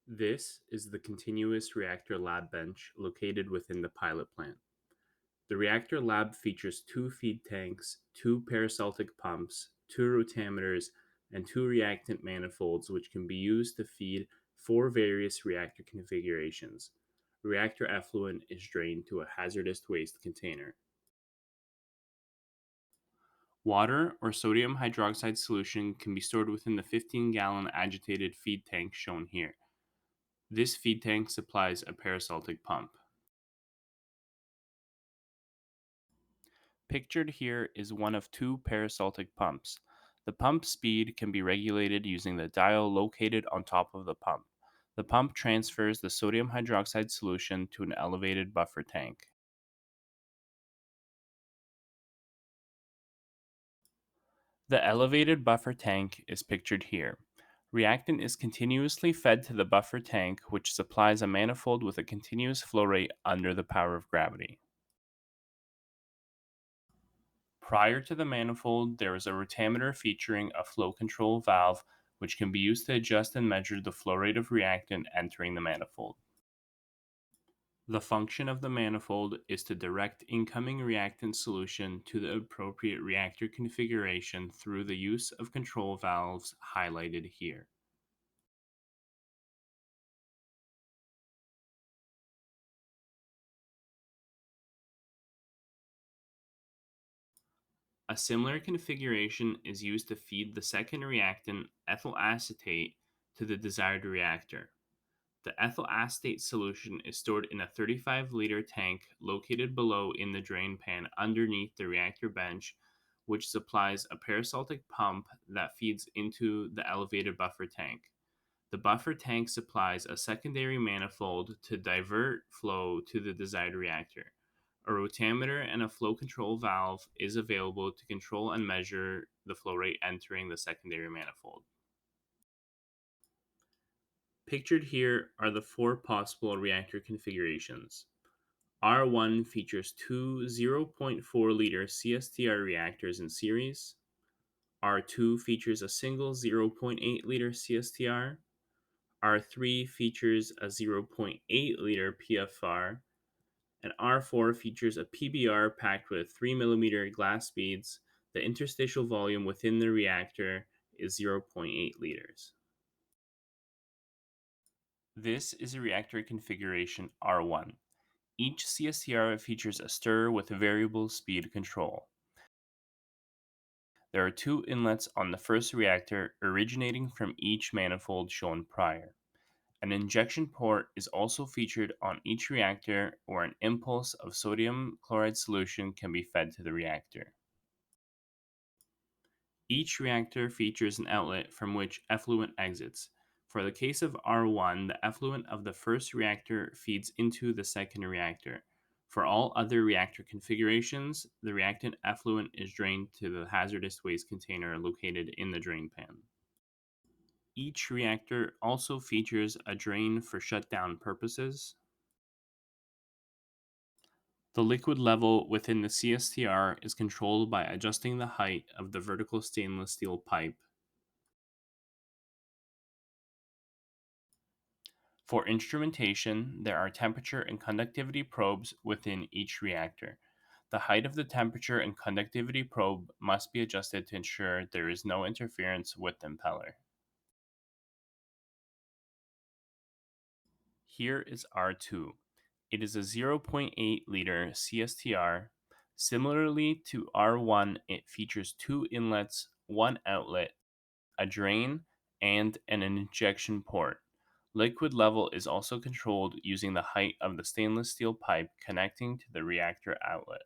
This is the continuous reactor lab bench located within the pilot plant. The reactor lab features two feed tanks, two peristaltic pumps, two rotameters, and two reactant manifolds which can be used to feed four various reactor configurations. Reactor effluent is drained to a hazardous waste container. Water or sodium hydroxide solution can be stored within the 15-gallon agitated feed tank shown here. This feed tank supplies a peristaltic pump. Pictured here is one of two peristaltic pumps. The pump speed can be regulated using the dial located on top of the pump. The pump transfers the sodium hydroxide solution to an elevated buffer tank. The elevated buffer tank is pictured here. Reactant is continuously fed to the buffer tank, which supplies a manifold with a continuous flow rate under the power of gravity. Prior to the manifold, there is a rotameter featuring a flow control valve, which can be used to adjust and measure the flow rate of reactant entering the manifold. The function of the manifold is to direct incoming reactant solution to the appropriate reactor configuration through the use of control valves highlighted here. A similar configuration is used to feed the second reactant, ethyl acetate, to the desired reactor. The ethyl acetate solution is stored in a 35-liter tank located below in the drain pan underneath the reactor bench, which supplies a peristaltic pump that feeds into the elevated buffer tank. The buffer tank supplies a secondary manifold to divert flow to the desired reactor. A rotameter and a flow control valve is available to control and measure the flow rate entering the secondary manifold. Pictured here are the four possible reactor configurations. R1 features two 0.4-liter CSTR reactors in series. R2 features a single 0.8-liter CSTR. R3 features a 0.8-liter PFR. And R4 features a PBR packed with 3 mm glass beads. The interstitial volume within the reactor is zero point 0.8 liters. This is a reactor configuration R1. Each CSTR features a stirrer with variable speed control. There are two inlets on the first reactor originating from each manifold shown prior. An injection port is also featured on each reactor where an impulse of sodium chloride solution can be fed to the reactor. Each reactor features an outlet from which effluent exits. For the case of R1, the effluent of the first reactor feeds into the second reactor. For all other reactor configurations, the reactant effluent is drained to the hazardous waste container located in the drain pan. Each reactor also features a drain for shutdown purposes. The liquid level within the CSTR is controlled by adjusting the height of the vertical stainless steel pipe. For instrumentation, there are temperature and conductivity probes within each reactor. The height of the temperature and conductivity probe must be adjusted to ensure there is no interference with the impeller. Here is R2. It is a 0.8-liter CSTR. Similarly to R1, it features two inlets, one outlet, a drain, and an injection port. Liquid level is also controlled using the height of the stainless steel pipe connecting to the reactor outlet.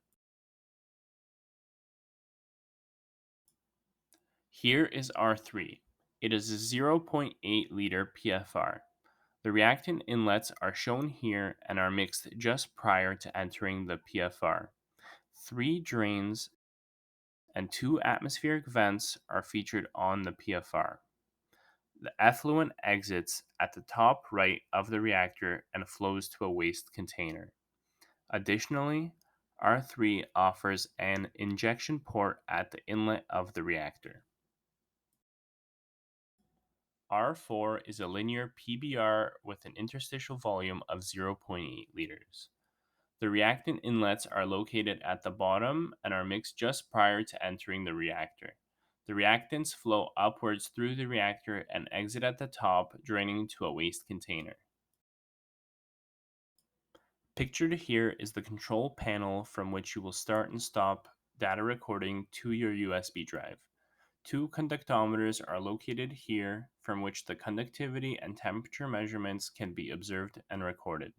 Here is R3. It is a 0.8-liter PFR. The reactant inlets are shown here and are mixed just prior to entering the PFR. Three drains and two atmospheric vents are featured on the PFR. The effluent exits at the top right of the reactor and flows to a waste container. Additionally, R3 offers an injection port at the inlet of the reactor. R4 is a linear PBR with an interstitial volume of 0.8 liters. The reactant inlets are located at the bottom and are mixed just prior to entering the reactor. The reactants flow upwards through the reactor and exit at the top, draining to a waste container. Pictured here is the control panel from which you will start and stop data recording to your USB drive. Two conductometers are located here from which the conductivity and temperature measurements can be observed and recorded.